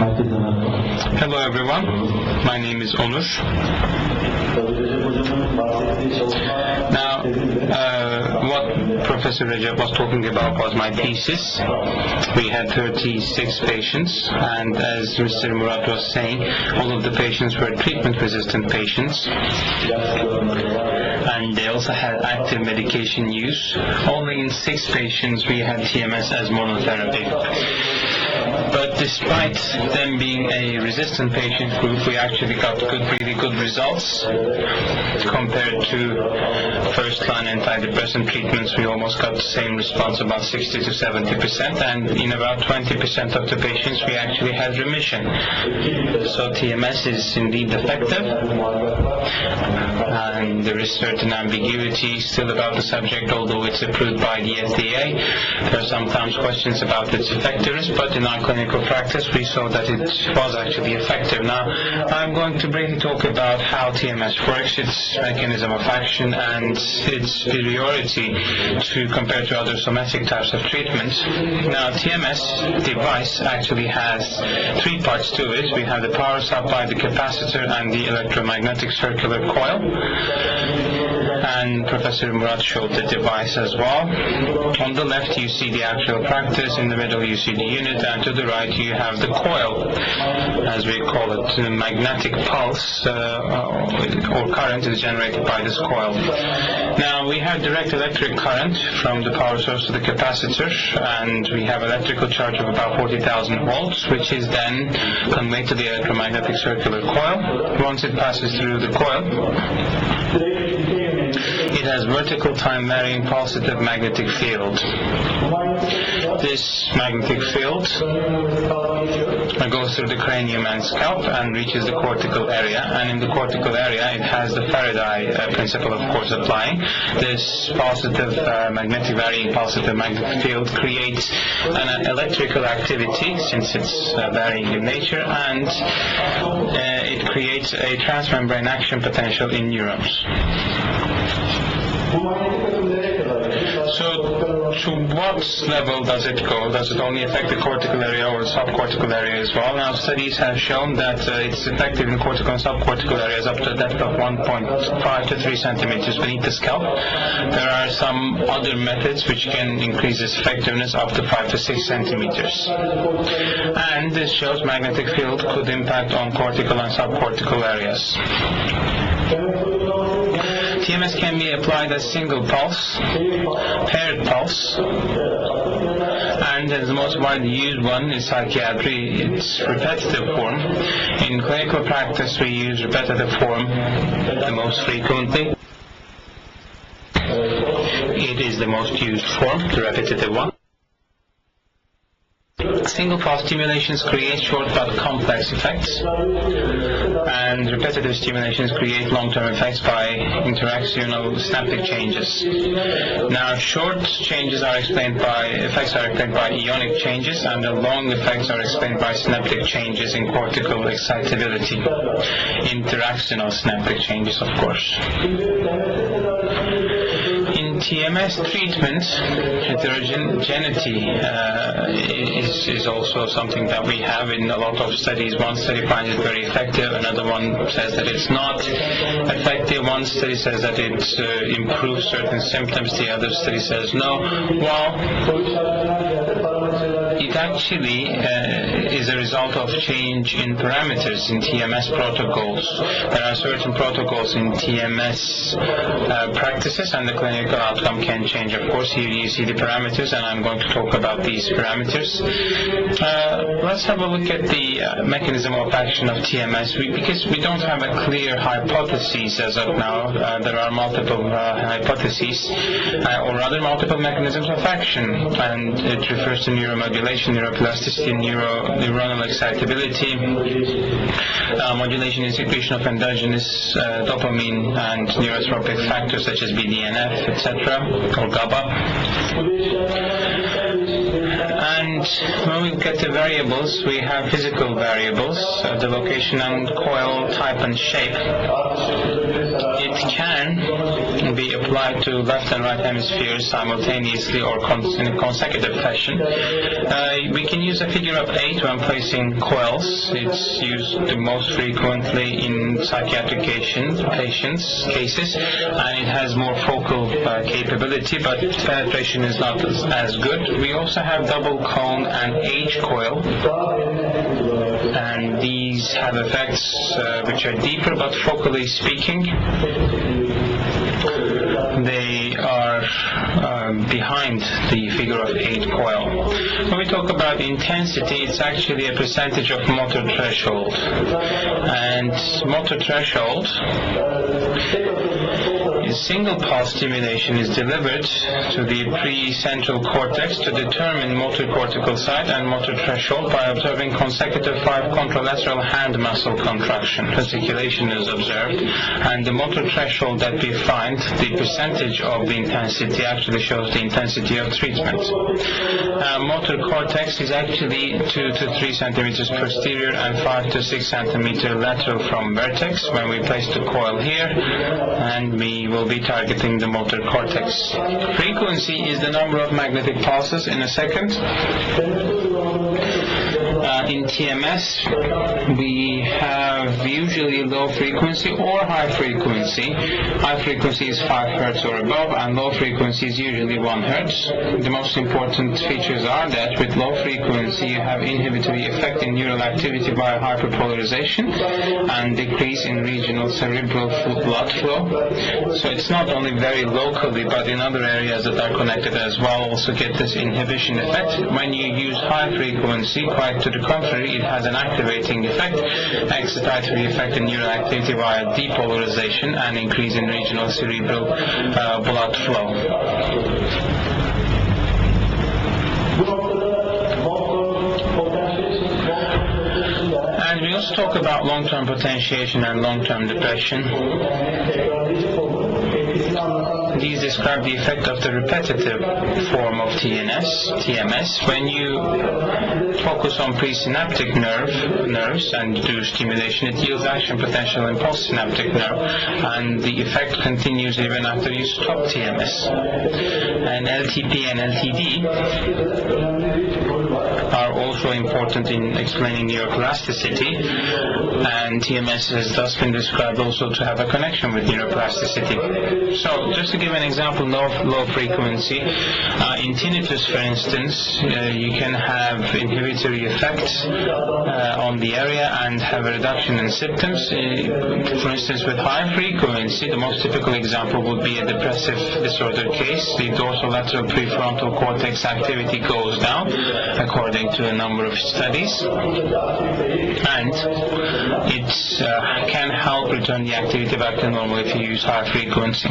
Hello everyone, my name is Onur. Now, what Professor Recep was talking about was my thesis. We had 36 patients, and as Mr. Murat was saying, all of the patients were treatment-resistant patients, and they also had active medication use. Only in 6 patients we had TMS as monotherapy. But despite them being a resistant patient group, we actually got really good results compared to first-line antidepressant treatments. We almost got the same response, about 60 to 70%, and in about 20% of the patients we actually had remission. So TMS is indeed effective, and there is certain ambiguity still about the subject, although it's approved by the FDA. There are sometimes questions about its effectiveness, but in our clinical practice we saw that it was actually effective. Now I'm going to briefly talk about how TMS works, its mechanism of action, and its superiority compared to other somatic types of treatment. Now TMS device actually has 3 parts to it. We have the power supply, the capacitor, and the electromagnetic circular coil. And Professor Murat showed the device as well. On the left you see the actual practice, in the middle you see the unit, and to the right you have the coil, as we call it. The magnetic pulse or current is generated by this coil. Now we have direct electric current from the power source to the capacitor, and we have electrical charge of about 40,000 volts, which is then conveyed to the electromagnetic circular coil. Once it passes through the coil, it has vertical time varying pulsative magnetic field. This magnetic field goes through the cranium and scalp and reaches the cortical area, and in the cortical area it has the Faraday principle, of course, applying. This magnetic varying pulsative magnetic field creates an electrical activity, since it's varying in nature, and it creates a transmembrane action potential in neurons. So to what level does it go? Does it only affect the cortical area or the subcortical area as well? Now studies have shown that it's effective in cortical and subcortical areas up to a depth of 1.5 to 3 centimeters beneath the scalp. There are some other methods which can increase its effectiveness up to 5 to 6 centimeters. And this shows magnetic field could impact on cortical and subcortical areas. TMS can be applied as single pulse, paired pulse, and as the most widely used one is psychiatry, it's repetitive form. In clinical practice we use repetitive form the most frequently. It is the most used form, the repetitive one. Single pulse stimulations create short but complex effects, and repetitive stimulations create long-term effects by interactional synaptic changes. Now short changes are explained by ionic changes, and the long effects are explained by synaptic changes in cortical excitability. Interactional synaptic changes, of course. In TMS treatment, heterogeneity is also something that we have in a lot of studies. One study finds it very effective, another one says that it's not effective, one study says that it improves certain symptoms, the other study says no. Well, it actually is a result of change in parameters in TMS protocols. There are certain protocols in TMS practices, and the clinical outcome can change. Of course, here you see the parameters, and I'm going to talk about these parameters. Let's have a look at the mechanism of action of TMS, because we don't have a clear hypothesis as of now. There are multiple hypotheses, or rather multiple mechanisms of action, and it refers to neuromodulation, neuroplasticity, neuronal excitability, modulation and secretion of endogenous dopamine and neurotropic factors such as BDNF, etc., or GABA. And when we look at the variables, we have physical variables, the location and coil type and shape. It can be applied to left and right hemispheres simultaneously or in a consecutive fashion. We can use a figure of 8 when placing coils. It's used the most frequently in psychiatric cases, and it has more focal capability, but penetration is not as good. We also have double cone and H coil, and these have effects which are deeper, but focally speaking, they are behind the figure of 8 coil. When we talk about intensity, it's actually a percentage of motor threshold. And motor threshold, single pulse stimulation is delivered to the precentral cortex to determine motor cortical site and motor threshold by observing consecutive 5 contralateral hand muscle contraction. Fasciculation is observed, and the motor threshold that we find, the percentage of the intensity, actually shows the intensity of treatment. Motor cortex is actually 2 to 3 centimeters posterior and 5 to 6 centimeters lateral from vertex when we place the coil here, and we will be targeting the motor cortex. Frequency is the number of magnetic pulses in a second. In TMS, we have usually low frequency or high frequency. High frequency is 5 Hz or above, and low frequency is usually 1 Hz. The most important features are that with low frequency you have inhibitory effect in neural activity by hyperpolarization and decrease in regional cerebral blood flow. So it's not only very locally, but in other areas that are connected as well also get this inhibition effect. When you use high frequency, quite to the contrary, it has an activating effect, excitatory effect in neural activity via depolarization and increase in regional cerebral blood flow. And we also talk about long-term potentiation and long-term depression. These describe the effect of the repetitive form of TMS. When you focus on presynaptic nerves and do stimulation, it yields action potential in postsynaptic nerve, and the effect continues even after you stop TMS. And LTP and LTD are also important in explaining neuroplasticity, and TMS has thus been described also to have a connection with neuroplasticity. So just to give an example, low frequency, in tinnitus, for instance, you can have inhibitory effects on the area and have a reduction in symptoms. For instance, with high frequency, the most typical example would be a depressive disorder case. The dorsolateral prefrontal cortex activity goes down according to a number of studies, and it can help return the activity back to normal if you use high frequency.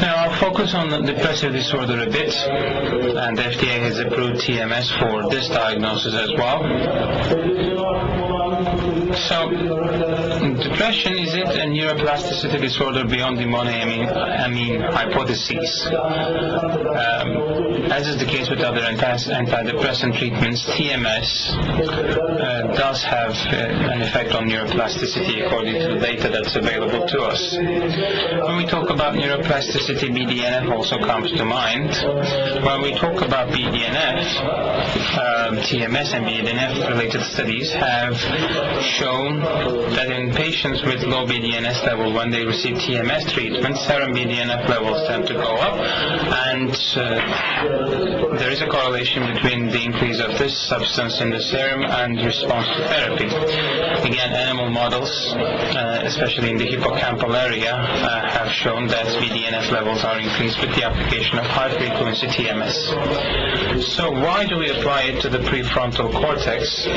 Now I'll focus on the depressive disorder a bit, and the FDA has approved TMS for this diagnosis as well. So, depression, is it a neuroplasticity disorder beyond the monoamine hypotheses? As is the case with other antidepressant treatments, TMS does have an effect on neuroplasticity according to the data that's available to us. When we talk about neuroplasticity, BDNF also comes to mind. When we talk about BDNF, TMS and BDNF related studies have shown that in patients with low BDNF level, when they receive TMS treatment, serum BDNF levels tend to go up, and there is a correlation between the increase of this substance in the serum and response to therapy. Again, animal models, especially in the hippocampal area, have shown that BDNF levels are increased with the application of high-frequency TMS. So why do we apply it to the prefrontal cortex?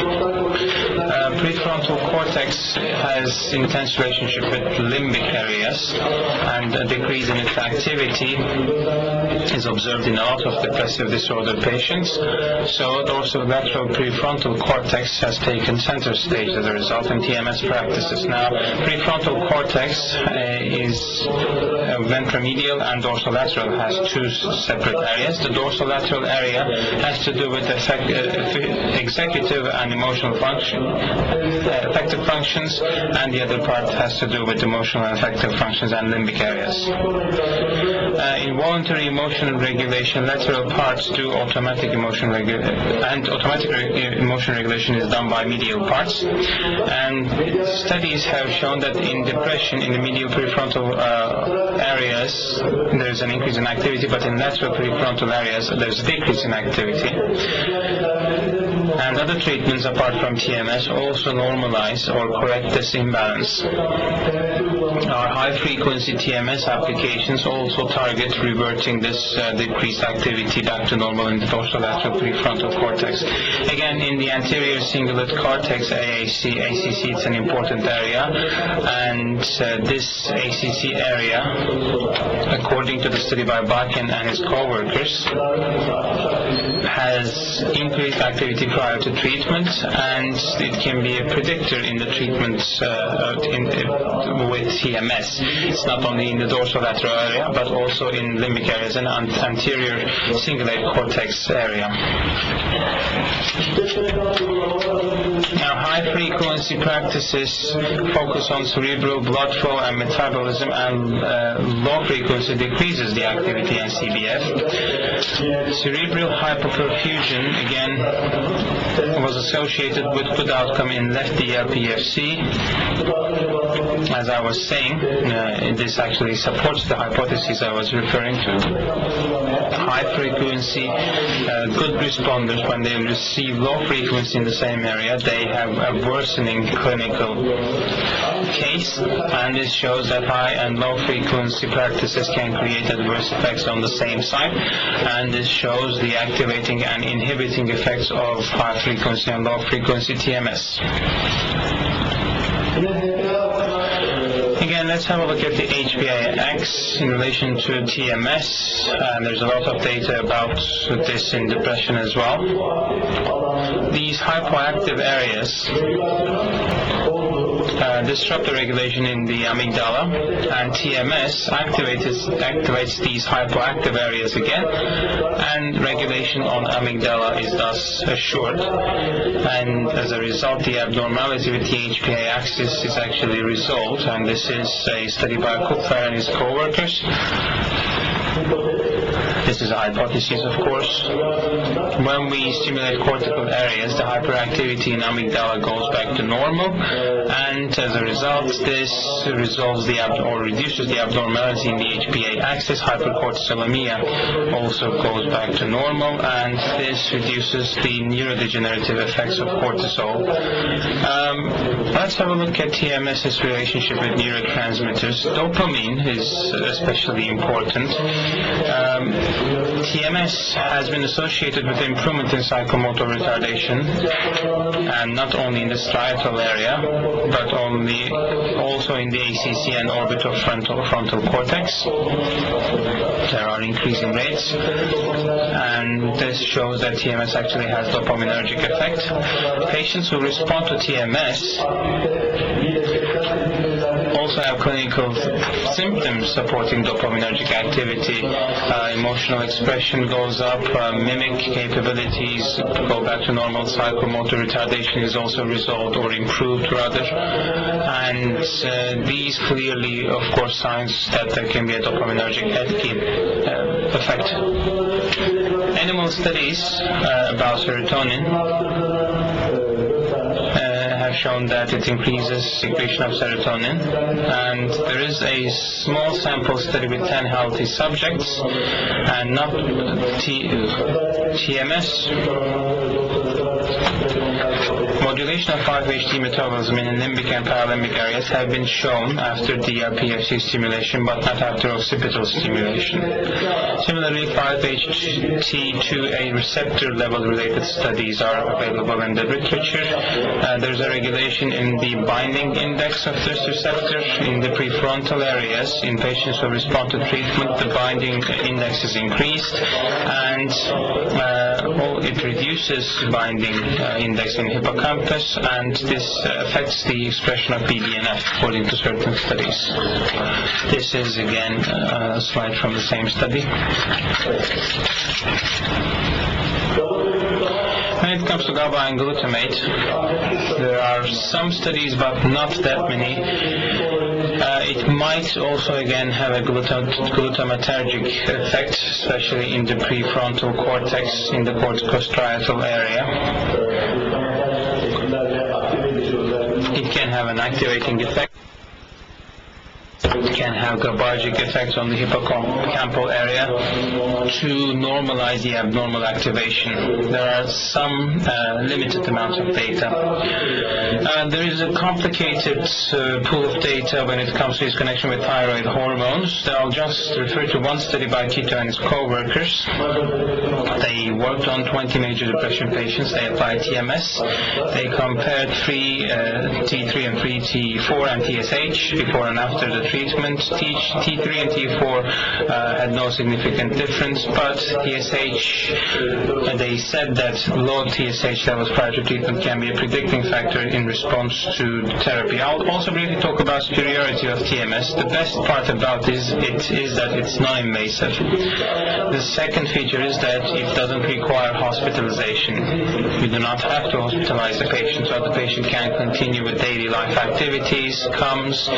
Prefrontal cortex has intense relationship with limbic areas, and a decrease in its activity is observed in a lot of depressive disorder patients. So dorsolateral prefrontal cortex has taken center stage as a result in TMS practices. Now, prefrontal cortex is ventromedial and dorsolateral, has 2 separate areas. The dorsolateral area has to do with executive and emotional affective functions, and the other part has to do with emotional and affective functions and limbic areas. Involuntary emotional emotion regulation, lateral parts do automatic emotion regulation, and automatic emotion regulation is done by medial parts. And studies have shown that in depression, in the medial prefrontal areas, there's an increase in activity, but in lateral prefrontal areas, there's a decrease in activity. And other treatments apart from TMS also normalize or correct this imbalance. Our high-frequency TMS applications also target reverting this decreased activity back to normal in the dorsolateral prefrontal cortex. Again, in the anterior cingulate cortex, ACC, it's an important area, and this ACC area, according to the study by Bakken and his co-workers, has increased activity prior to treatment, and it can be a predictor in the treatment with TMS. It's not only in the dorsolateral area, but also in limbic areas and anterior cingulate cortex area. Now, high-frequency practices focus on cerebral blood flow and metabolism, and low-frequency decreases the activity and CBF. Cerebral hypoperfusion, again, was associated with good outcome in left DLPFC. As I was saying, this actually supports the hypothesis I was referring to. High frequency, good responders, when they receive low frequency in the same area, they have a worsening clinical case, and this shows that high and low frequency practices can create adverse effects on the same site, and this shows the activating and inhibiting effects of high frequency and low frequency TMS. Again, let's have a look at the HPA-X in relation to TMS. There's a lot of data about this in depression as well. These hypoactive areas disrupt the regulation in the amygdala, and TMS activates these hypoactive areas again, and regulation on amygdala is thus assured. And as a result, the abnormality with the HPA axis is actually resolved, and this is a study by Kupfer and his co-workers. This is a hypothesis, of course. When we stimulate cortical areas, the hyperactivity in amygdala goes back to normal, and as a result, this resolves or reduces the abnormality in the HPA axis. Hypercortisolemia also goes back to normal, and this reduces the neurodegenerative effects of cortisol. Let's have a look at TMS's relationship with neurotransmitters. Dopamine is especially important. TMS has been associated with improvement in psychomotor retardation, and not only in the striatal area, but also in the ACC and orbitofrontal cortex. There are increasing rates, and this shows that TMS actually has dopaminergic effect. Patients who respond to TMS also have clinical symptoms supporting dopaminergic activity. Emotional expression goes up, mimic capabilities go back to normal, psychomotor retardation is also resolved or improved rather, and these clearly, of course, signs that there can be a dopaminergic effect. Animal studies about serotonin have shown that it increases secretion of serotonin, and there is a small sample study with 10 healthy subjects, and not TMS. Modulation of 5-HT metabolism in limbic and paralimbic areas have been shown after DRPFC stimulation, but not after occipital stimulation. Similarly, 5-HT2A receptor level related studies are available in the literature. There's a regulation in the binding index of this receptor in the prefrontal areas. In patients who respond to treatment, the binding index is increased, and it reduces binding index in hippocampus, and this affects the expression of BDNF according to certain studies. This is again a slide from the same study. When it comes to GABA and glutamate, there are some studies, but not that many, It might also again have a glutamatergic effect, especially in the prefrontal cortex, in the corticostriatal area. It can have an activating effect. It can have GABAergic effects on the hippocampal area to normalize the abnormal activation. There are some limited amounts of data. There is a complicated pool of data when it comes to its connection with thyroid hormones. I'll just refer to one study by Tito and his co-workers. They worked on 20 major depression patients. They applied TMS. They compared free T3 and free T4 and TSH before and after the treatment. T3 and T4 had no significant difference, but TSH, they said that low TSH levels prior to treatment can be a predicting factor in response to therapy. I'll also briefly talk about superiority of TMS. The best part about it is that it's non-invasive. The second feature is that it doesn't require hospitalization. You do not have to hospitalize the patient, so the patient can continue with daily life activities, comes,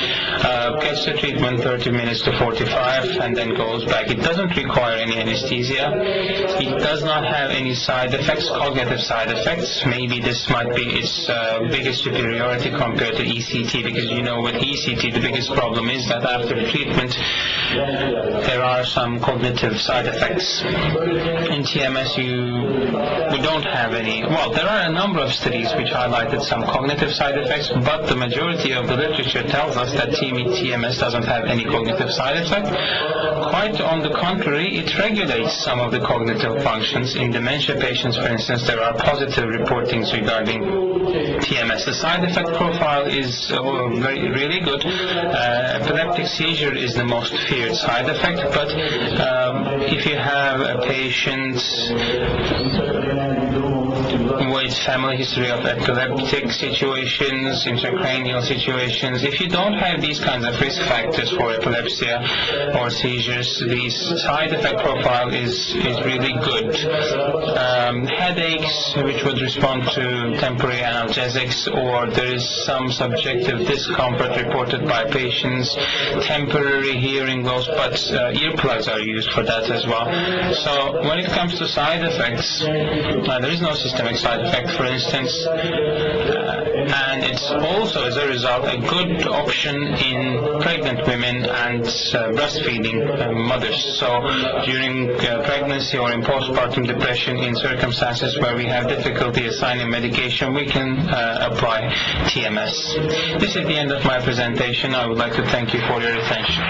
gets the treatment 30 minutes to 45 and then goes back. It doesn't require any anesthesia. It does not have any side effects, cognitive side effects. Maybe this might be its biggest superiority compared to ECT, because you know with ECT the biggest problem is that after treatment there are some cognitive side effects. In TMS we don't have any. Well, there are a number of studies which highlighted some cognitive side effects, but the majority of the literature tells us that TMS doesn't have any cognitive side effect. Quite on the contrary, it regulates some of the cognitive functions. In dementia patients, for instance, there are positive reportings regarding TMS. The side effect profile is really good. Epileptic seizure is the most feared side effect, but if you have a patient with family history of epileptic situations, intracranial situations, if you don't have these kinds of risk factors for epilepsy or seizures, the side effect profile is really good. Headaches, which would respond to temporary analgesics, or there is some subjective discomfort reported by patients, temporary hearing loss, but earplugs are used for that as well. So when it comes to side effects, there is no systemic side effect, for instance, and it's also, as a result, a good option in pregnant women and breastfeeding mothers. So during pregnancy or in postpartum depression, in circumstances where we have difficulty assigning medication, we can apply TMS. This is the end of my presentation. I would like to thank you for your attention.